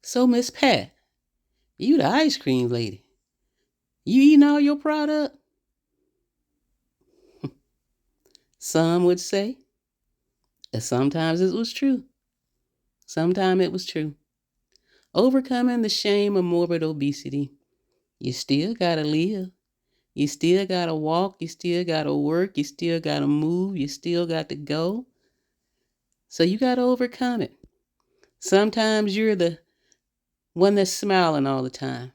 So, Miss Pat, you the ice cream lady. You eating all your product? Some would say. And sometimes it was true. Sometimes it was true. Overcoming the shame of morbid obesity. You still gotta live. You still gotta walk. You still gotta work. You still gotta move. You still got to go. So you gotta overcome it. Sometimes you're the one that's smiling all the time,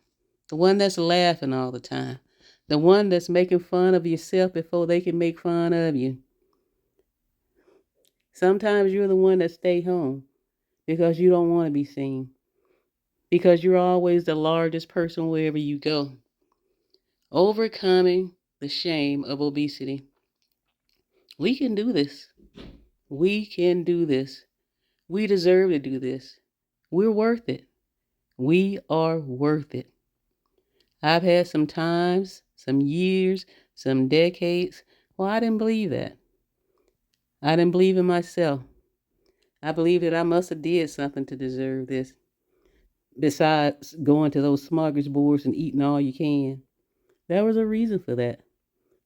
the one that's laughing all the time, the one that's making fun of yourself before they can make fun of you. Sometimes you're the one that stay home because you don't want to be seen, because you're always the largest person wherever you go. Overcoming the shame of obesity. We can do this. We can do this. We deserve to do this. We're worth it. We are worth it. I've had some times, some years, some decades. Well, I didn't believe that. I didn't believe in myself. I believed that I must have did something to deserve this. Besides going to those smorgasbords and eating all you can. There was a reason for that.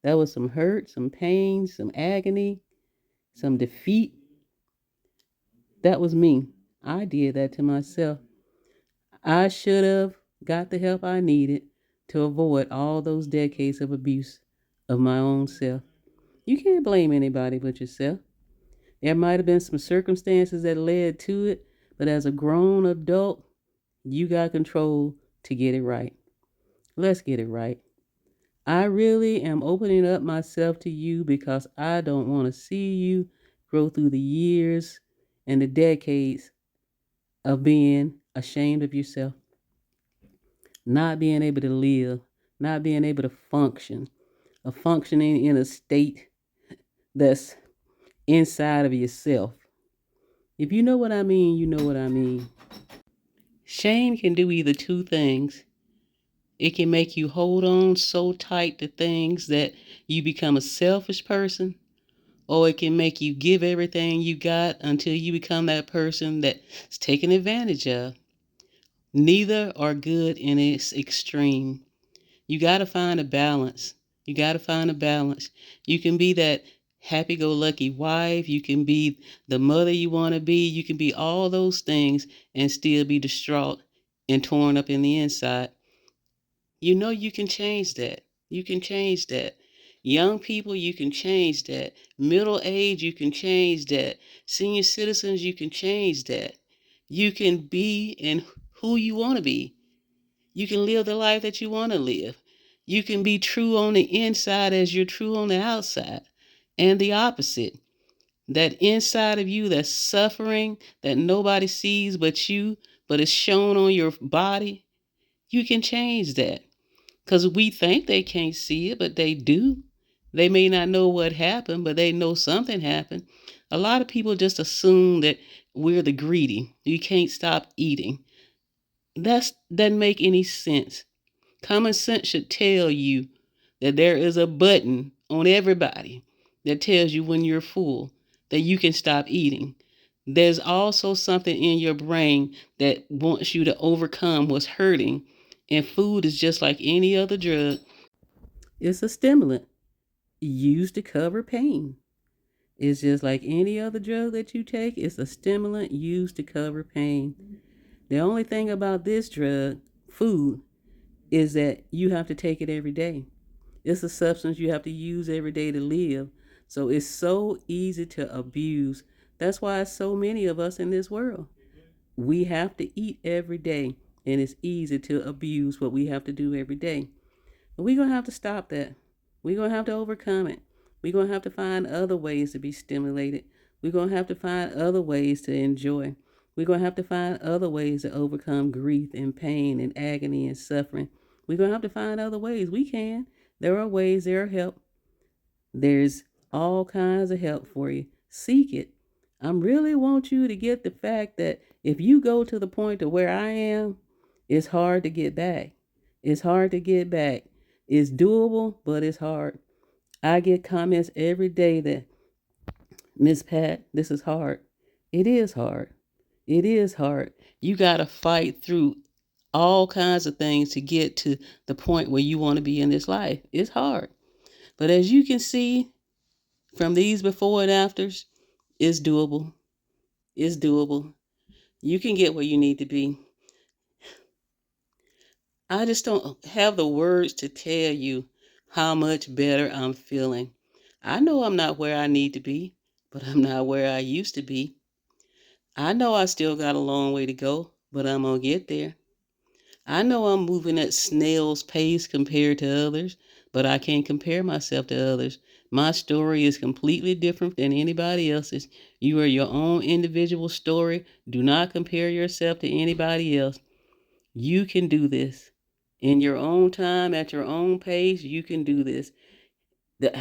There was some hurt, some pain, some agony, some defeat. That was me. I did that to myself. I should have got the help I needed to avoid all those decades of abuse of my own self. You can't blame anybody but yourself. There might have been some circumstances that led to it, but as a grown adult, you got control to get it right. Let's get it right. I really am opening up myself to you because I don't want to see you grow through the years and the decades of being ashamed of yourself, not being able to live, not being able to function, of functioning in a state that's inside of yourself. If you know what I mean, you know what I mean. Shame can do either two things. It can make you hold on so tight to things that you become a selfish person, or it can make you give everything you got until you become that person that's taken advantage of. Neither are good in its extreme. You got to find a balance. You got to find a balance. You can be that happy go lucky wife. You can be the mother you want to be. You can be all those things and still be distraught and torn up in the inside. You know you can change that. You can change that. Young people, you can change that. Middle age, you can change that. Senior citizens, you can change that. You can be and who you want to be. You can live the life that you want to live. You can be true on the inside as you're true on the outside. And the opposite. That inside of you that's suffering, that nobody sees but you, but it's shown on your body, you can change that. Because we think they can't see it, but they do. They may not know what happened, but they know something happened. A lot of people just assume that we're the greedy. You can't stop eating. That doesn't make any sense. Common sense should tell you that there is a button on everybody that tells you when you're full, that you can stop eating. There's also something in your brain that wants you to overcome what's hurting. And food is just like any other drug. It's a stimulant used to cover pain. It's just like any other drug that you take. It's a stimulant used to cover pain. The only thing about this drug, food, is that you have to take it every day. It's a substance you have to use every day to live. So it's so easy to abuse. That's why it's so many of us in this world. We have to eat every day, and it's easy to abuse what we have to do every day. But we're going to have to stop that. We're going to have to overcome it. We're going to have to find other ways to be stimulated. We're going to have to find other ways to enjoy. We're going to have to find other ways to overcome grief and pain and agony and suffering. We're going to have to find other ways. We can. There are ways, there are help. There's all kinds of help for you. Seek it. I really want you to get the fact that if you go to the point to where I am, it's hard to get back. It's hard to get back. It's doable, but it's hard. I get comments every day that, Miss Pat, this is hard. It is hard. It is hard. You got to fight through all kinds of things to get to the point where you want to be in this life. It's hard. But as you can see from these before and afters, it's doable. It's doable. You can get where you need to be. I just don't have the words to tell you how much better I'm feeling. I know I'm not where I need to be, but I'm not where I used to be. I know I still got a long way to go, but I'm going to get there. I know I'm moving at snail's pace compared to others, but I can't compare myself to others. My story is completely different than anybody else's. You are your own individual story. Do not compare yourself to anybody else. You can do this. In your own time, at your own pace, you can do this. The,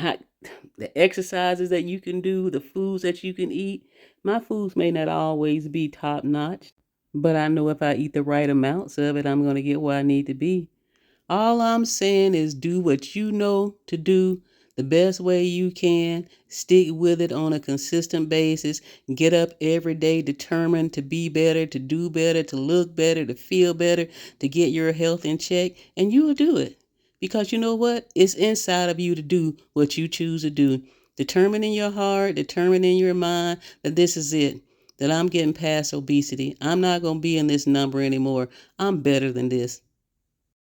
the exercises that you can do, the foods that you can eat. My foods may not always be top notch, but I know if I eat the right amounts of it, I'm going to get where I need to be. All I'm saying is do what you know to do the best way you can. Stick with it on a consistent basis. Get up every day determined to be better, to do better, to look better, to feel better, to get your health in check, and you will do it. Because you know what? It's inside of you to do what you choose to do. Determine in your heart, determine in your mind that this is it, that I'm getting past obesity. I'm not going to be in this number anymore. I'm better than this.